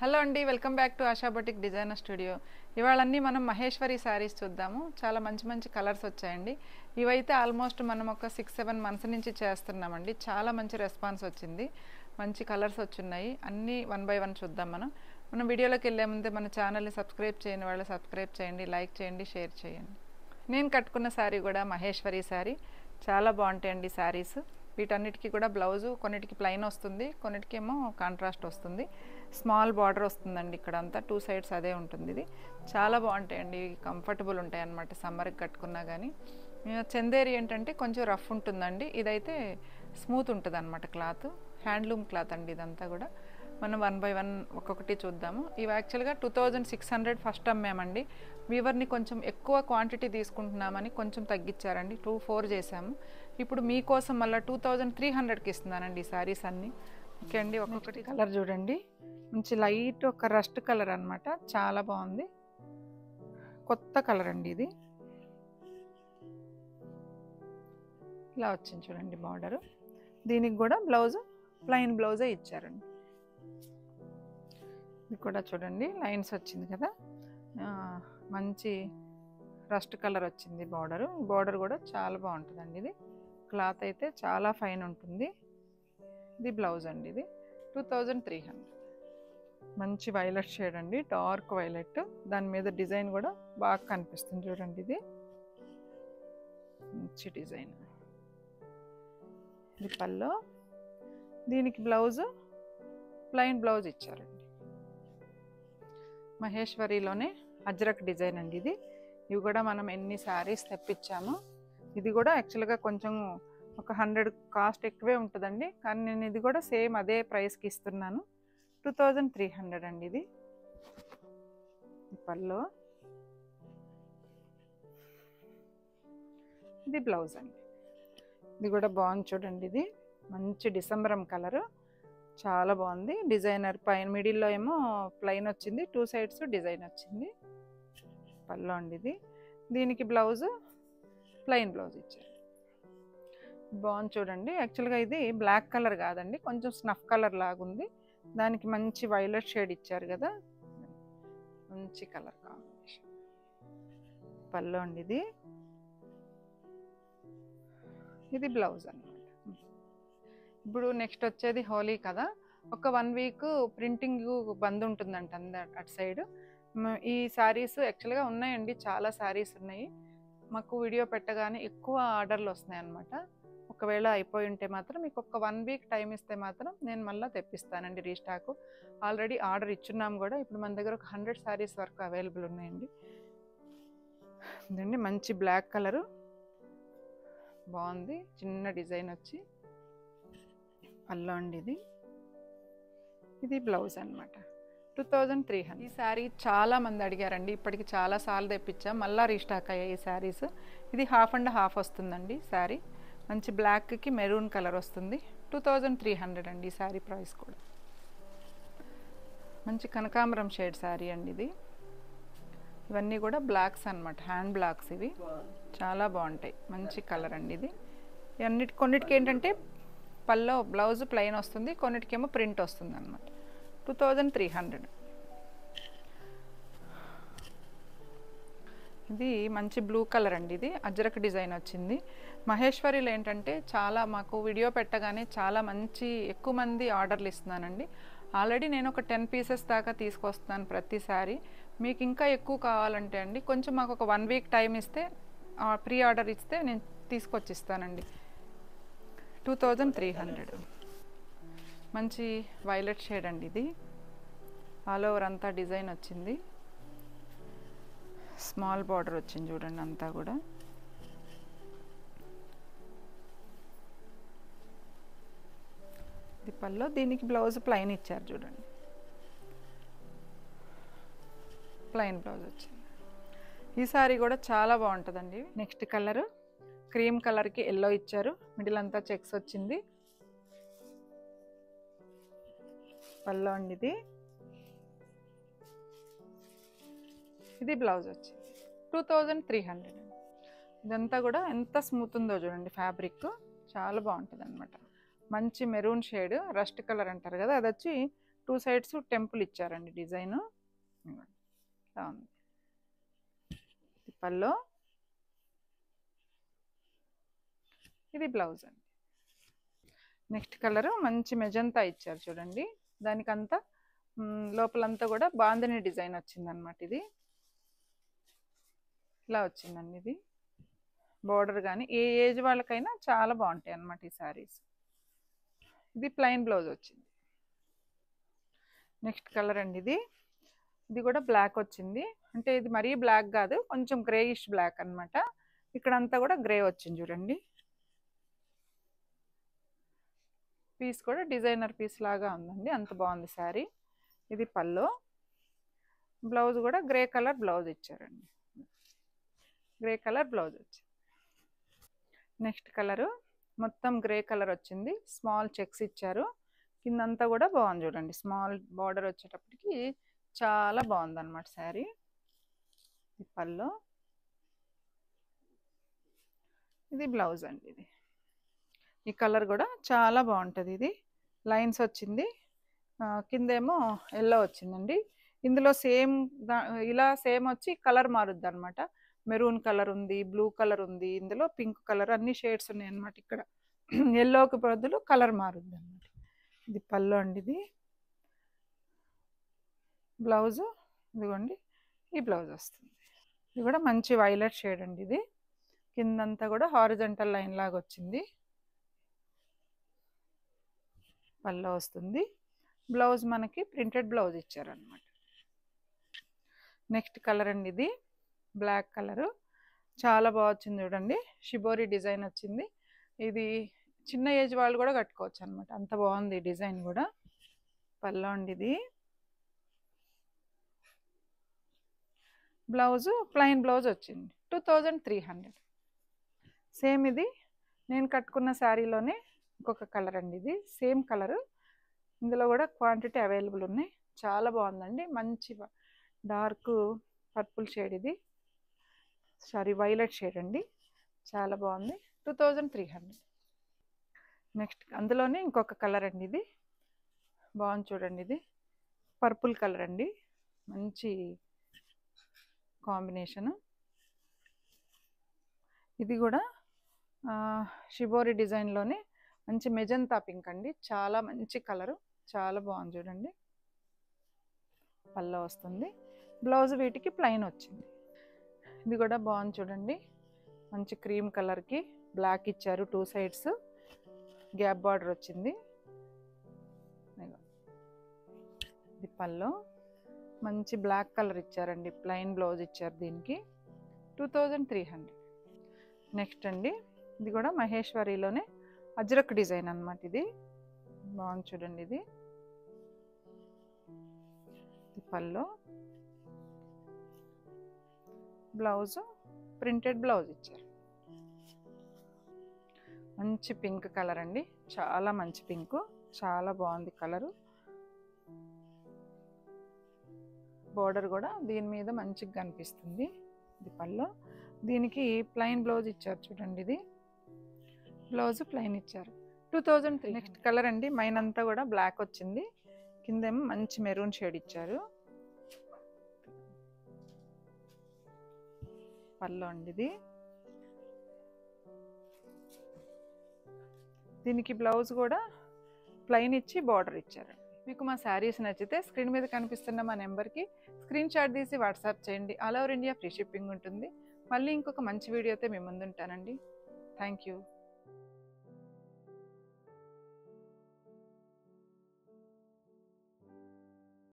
Hello అండి, welcome back to Asha boutique designer studio. ఇవాళన్నీ మనం మహేశ్వరి శారీస్ చూద్దాము. చాలా మంచి మంచి కలర్స్ వచ్చాయండి. ఇవైతే ఆల్మోస్ట్ మనం ఒక 6-7 మంత్స్ నుంచి చేస్తున్నామండి. చాలా మంచి రెస్పాన్స్ వచ్చింది. మంచి కలర్స్ వచ్చున్నాయి. అన్నీ 1 by 1 చూద్దాం. మనం వీడియోలోకి వెళ్ళే ముందే మన ఛానల్ని సబ్స్క్రైబ్ చేయని వాళ్ళు సబ్స్క్రైబ్ చేయండి, లైక్ చేయండి, షేర్ చేయండి. నేను కట్టుకున్న శారీ కూడా మహేశ్వరి శారీ. చాలా బాగుంటాయండి శారీస్. వీటన్నిటికీ కూడా బ్లౌజు కొన్నిటికి ప్లెయిన్ వస్తుంది, కొన్నిటికేమో కాంట్రాస్ట్ వస్తుంది. స్మాల్ బార్డర్ వస్తుందండి ఇక్కడ అంతా, 2 sides అదే ఉంటుంది. ఇది చాలా బాగుంటాయండి, కంఫర్టబుల్ ఉంటాయి అన్నమాట. సమ్మర్కి కట్టుకున్నా కానీ. చందేరి ఏంటంటే కొంచెం రఫ్ ఉంటుందండి, ఇదైతే స్మూత్ ఉంటుంది అనమాట. క్లాత్ హ్యాండ్లూమ్ క్లాత్ అండి ఇదంతా కూడా. మనం 1 by 1 ఒక్కొక్కటి చూద్దాము. ఇవి యాక్చువల్గా 2600 ఫస్ట్ అమ్మామండి. వీవర్ని కొంచెం ఎక్కువ క్వాంటిటీ తీసుకుంటున్నామని కొంచెం తగ్గించారండి, 24 చేసాము. ఇప్పుడు మీకోసం మళ్ళీ 2300కి ఇస్తున్నానండి ఈ శారీస్ అన్నీ. ఓకే అండి, ఒక్కొక్కటి కలర్ చూడండి. మంచి లైట్ ఒక రస్ట్ కలర్ అనమాట, చాలా బాగుంది. కొత్త కలర్ అండి ఇది. ఇలా వచ్చింది చూడండి బార్డరు. దీనికి కూడా బ్లౌజ్ ప్లెయిన్ బ్లౌజే ఇచ్చారండి. ఇది కూడా చూడండి లైన్స్ వచ్చింది కదా, మంచి రస్ట్ కలర్ వచ్చింది బార్డరు. బార్డర్ కూడా చాలా బాగుంటుందండి. ఇది క్లాత్ అయితే చాలా ఫైన్ ఉంటుంది. ఇది బ్లౌజ్ అండి. ఇది 2300. మంచి వైలెట్ షేడ్ అండి, డార్క్ వైలెట్. దాని మీద డిజైన్ కూడా బాగా కనిపిస్తుంది చూడండి. ఇది మంచి డిజైన్. ఇది పల్లో, దీనికి బ్లౌజ్ ప్లెయిన్ బ్లౌజ్ ఇచ్చారండి. మహేశ్వరిలోనే అజ్రక్ డిజైన్ అండి ఇది. ఇవి కూడా మనం ఎన్ని శారీస్ తెప్పించాము. ఇది కూడా యాక్చువల్గా కొంచెం ఒక 100 కాస్ట్ ఎక్కువే ఉంటుందండి, కానీ నేను ఇది కూడా సేమ్ అదే ప్రైస్కి ఇస్తున్నాను. 2300 అండి ఇది. పల్లో, ఇది బ్లౌజ్ అండి. ఇది కూడా బాగుంది చూడండి. ఇది మంచి డిసెంబరం కలరు, చాలా బాగుంది. డిజైనర్ పైన మిడిల్లో ఏమో ప్లెయిన్ వచ్చింది, 2 sides డిజైన్ వచ్చింది. పల్లో అండి ఇది. దీనికి బ్లౌజ్ ప్లెయిన్ బ్లౌజ్ ఇచ్చారు. బాగుంది చూడండి. యాక్చువల్గా ఇది బ్లాక్ కలర్ కాదండి, కొంచెం స్నఫ్ కలర్ లాగుంది. దానికి మంచి వైలెట్ షేడ్ ఇచ్చారు కదా, మంచి కలర్ కాంబినేషన్. పల్లో అండి ఇది. ఇది బ్లౌజ్ అన్నమాట. ఇప్పుడు నెక్స్ట్ వచ్చేది హోలీ కదా, ఒక 1 week ప్రింటింగ్ బంద్ ఉంటుందంట అటు సైడ్. ఈ శారీస్ యాక్చువల్గా ఉన్నాయండి, చాలా శారీస్ ఉన్నాయి. మాకు వీడియో పెట్టగానే ఎక్కువ ఆర్డర్లు వస్తున్నాయి అన్నమాట. ఒకవేళ అయిపోయి ఉంటే మాత్రం మీకు ఒక 1 week టైం ఇస్తే మాత్రం నేను మళ్ళీ తెప్పిస్తానండి రీస్టాక్. ఆల్రెడీ ఆర్డర్ ఇచ్చున్నాము కూడా. ఇప్పుడు మన దగ్గర ఒక 100 శారీస్ వరకు అవైలబుల్ ఉన్నాయండి. ఇదండి మంచి బ్లాక్ కలరు, బాగుంది. చిన్న డిజైన్ వచ్చి పల్లో అండి ఇది. ఇది బ్లౌజ్ అనమాట. 2300. ఈ శారీ చాలా మంది అడిగారండి, ఇప్పటికి చాలా సార్లు తెప్పించాం, మళ్ళీ రీస్టాక్ అయ్యాయి ఈ శారీస్. ఇది 50/50 వస్తుందండి శారీ. మంచి బ్లాక్కి మెరూన్ కలర్ వస్తుంది. 2300 అండి ఈ శారీ ప్రైస్ కూడా. మంచి కనకాంబరం షేడ్ శారీ అండి ఇది. ఇవన్నీ కూడా బ్లాక్స్ అనమాట, హ్యాండ్ బ్లాక్స్. ఇవి చాలా బాగుంటాయి, మంచి కలర్ అండి ఇది. కొన్నిటికి ఏంటంటే పల్లో బ్లౌజ్ ప్లెయిన్ వస్తుంది, కొన్నిటికేమో ప్రింట్ వస్తుంది అనమాట. 2300. ఇది మంచి బ్లూ కలర్ అండి. ఇది అజ్రక్ డిజైన్ వచ్చింది. మహేశ్వరిలో ఏంటంటే చాలా మాకు వీడియో పెట్టగానే చాలా మంచి ఎక్కువ మంది ఆర్డర్లు ఇస్తున్నానండి. ఆల్రెడీ నేను ఒక 10 pieces దాకా తీసుకొస్తున్నాను ప్రతిసారి. మీకు ఇంకా ఎక్కువ కావాలంటే అండి కొంచెం మాకు ఒక 1 week టైం ఇస్తే, ప్రీ ఆర్డర్ ఇస్తే నేను తీసుకొచ్చి ఇస్తానండి. 2300. మంచి వైలెట్ షేడ్ అండి ఇది. ఆల్ ఓవర్ అంతా డిజైన్ వచ్చింది, స్మాల్ బార్డర్ వచ్చింది చూడండి అంతా కూడా. ఇది పల్లో, దీనికి బ్లౌజ్ ప్లెయిన్ ఇచ్చారు చూడండి, ప్లెయిన్ బ్లౌజ్ వచ్చింది. ఈ సారీ కూడా చాలా బాగుంటుందండి. నెక్స్ట్ కలరు క్రీమ్ కలర్కి ఎల్లో ఇచ్చారు, మిడిల్ అంతా చెక్స్ వచ్చింది. పల్లో అండి ఇది. ఇది బ్లౌజ్ వచ్చింది. 2300. ఇదంతా కూడా ఎంత స్మూత్ ఉందో చూడండి, ఫ్యాబ్రిక్ చాలా బాగుంటుంది అనమాట. మంచి మెరూన్ షేడ్, రస్ట్ కలర్ అంటారు కదా, అది వచ్చి టూ సైడ్స్ టెంపుల్ ఇచ్చారండి డిజైన్. ఇలా ఉంది పల్లో. ఇది బ్లౌజ్ అండి. నెక్స్ట్ కలరు మంచి మెజంతా ఇచ్చారు చూడండి. దానికంతా లోపలంతా కూడా బాందిని డిజైన్ వచ్చిందనమాట. ఇది ఇలా వచ్చిందండి. ఇది బోర్డర్ కానీ ఏ ఏజ్ వాళ్ళకైనా చాలా బాగుంటాయి అన్నమాట ఈ శారీస్. ఇది ప్లెయిన్ బ్లౌజ్ వచ్చింది. నెక్స్ట్ కలర్ అండి. ఇది కూడా బ్లాక్ వచ్చింది. అంటే ఇది మరీ బ్లాక్ కాదు, కొంచెం గ్రేయిష్ బ్లాక్ అనమాట. ఇక్కడంతా కూడా గ్రే వచ్చింది చూడండి. పీస్ కూడా డిజైనర్ పీస్ లాగా ఉందండి, అంత బాగుంది శారీ. ఇది పల్లో. బ్లౌజ్ కూడా గ్రే కలర్ బ్లౌజ్ ఇచ్చారండి. గ్రే కలర్ బ్లౌజ్ వచ్చింది. నెక్స్ట్ కలరు మొత్తం గ్రే కలర్ వచ్చింది. స్మాల్ చెక్స్ ఇచ్చారు. కిందంతా కూడా బాగుంది చూడండి. స్మాల్ బార్డర్ వచ్చేటప్పటికి చాలా బాగుంది అనమాట శారీ. ఇది పల్లో. ఇది బ్లౌజ్ అండి. ఇది ఈ కలర్ కూడా చాలా బాగుంటుంది. ఇది లైన్స్ వచ్చింది, కిందేమో ఎల్లో వచ్చిందండి. ఇందులో సేమ్ ఇలా సేమ్ వచ్చి కలర్ మారుద్ది అనమాట. మెరూన్ కలర్ ఉంది, బ్లూ కలర్ ఉంది, ఇందులో పింక్ కలర్, అన్ని షేడ్స్ ఉన్నాయి అనమాట. ఇక్కడ ఎల్లోకి బదులు కలర్ మారుద్ది అనమాట. ఇది పళ్ళు అండి. ఇది బ్లౌజు ఇదిగోండి, ఈ బ్లౌజ్ వస్తుంది. ఇది కూడా మంచి వైలెట్ షేడ్ అండి. ఇది కిందంతా కూడా హారిజంటల్ లైన్ లాగా వచ్చింది. పళ్ళు వస్తుంది. బ్లౌజ్ మనకి ప్రింటెడ్ బ్లౌజ్ ఇచ్చారనమాట. నెక్స్ట్ కలర్ అండి. ఇది బ్లాక్ కలరు, చాలా బాగా వచ్చింది చూడండి. షిబోరి డిజైన్ వచ్చింది. ఇది చిన్న ఏజ్ వాళ్ళు కూడా కట్టుకోవచ్చు అనమాట, అంత బాగుంది డిజైన్ కూడా. పళ్ళు అండి. ఇది బ్లౌజు ప్లెయిన్ బ్లౌజ్ వచ్చింది. 2300. సేమ్ ఇది నేను కట్టుకున్న శారీలోనే ఇంకొక కలర్ అండి. ఇది సేమ్ కలరు, ఇందులో కూడా క్వాంటిటీ అవైలబుల్ ఉన్నాయి. చాలా బాగుందండి. మంచి డార్క్ పర్పుల్ షేడ్, ఇది సారీ వైలెట్ షేడ్ అండి. చాలా బాగుంది. 2300. నెక్స్ట్ అందులోనే ఇంకొక కలర్ అండి. ఇది బాగుంది చూడండి. ఇది పర్పుల్ కలర్ అండి, మంచి కాంబినేషను. ఇది కూడా షిబోరి డిజైన్లోనే మంచి మెజంతా పింక్ అండి. చాలా మంచి కలరు, చాలా బాగుంది చూడండి. పళ్ళు వస్తుంది. బ్లౌజ్ వీటికి ప్లెయిన్ వచ్చింది. ఇది కూడా బాగుంది చూడండి. మంచి క్రీమ్ కలర్కి బ్లాక్ ఇచ్చారు. టూ సైడ్స్ గ్యాప్ బార్డర్ వచ్చింది. ఇది పళ్ళు. మంచి బ్లాక్ కలర్ ఇచ్చారండి. ప్లెయిన్ బ్లౌజ్ ఇచ్చారు దీనికి. 2300. నెక్స్ట్ అండి, ఇది కూడా మహేశ్వరిలోనే అజ్రక్ డిజైన్ అనమాట. ఇది బాగుంది చూడండి. ఇది పళ్ళు. బ్లౌజ్ ప్రింటెడ్ బ్లౌజ్ ఇచ్చారు. మంచి పింక్ కలర్ అండి, చాలా మంచి పింక్, చాలా బాగుంది కలరు. బోర్డర్ కూడా దీని మీద మంచిగా కనిపిస్తుంది. ఇది పళ్ళు. దీనికి ప్లెయిన్ బ్లౌజ్ ఇచ్చారు చూడండి. ఇది బ్లౌజ్ ప్లెయిన్ ఇచ్చారు. 2300. నెక్స్ట్ కలర్ అండి. మైన్ అంతా కూడా బ్లాక్ వచ్చింది, కిందేమో మంచి మెరూన్ షేడ్ ఇచ్చారు. పళ్ళు అండి. ఇది దీనికి బ్లౌజ్ కూడా ప్లెయిన్ ఇచ్చి బార్డర్ ఇచ్చారు. మీకు మా శారీస్ నచ్చితే స్క్రీన్ మీద కనిపిస్తున్న మా నెంబర్కి స్క్రీన్ షాట్ తీసి వాట్సాప్ చేయండి. All over India free shipping ఉంటుంది. మళ్ళీ ఇంకొక మంచి వీడియోతో మీ ముందు ఉంటానండి. Thank you.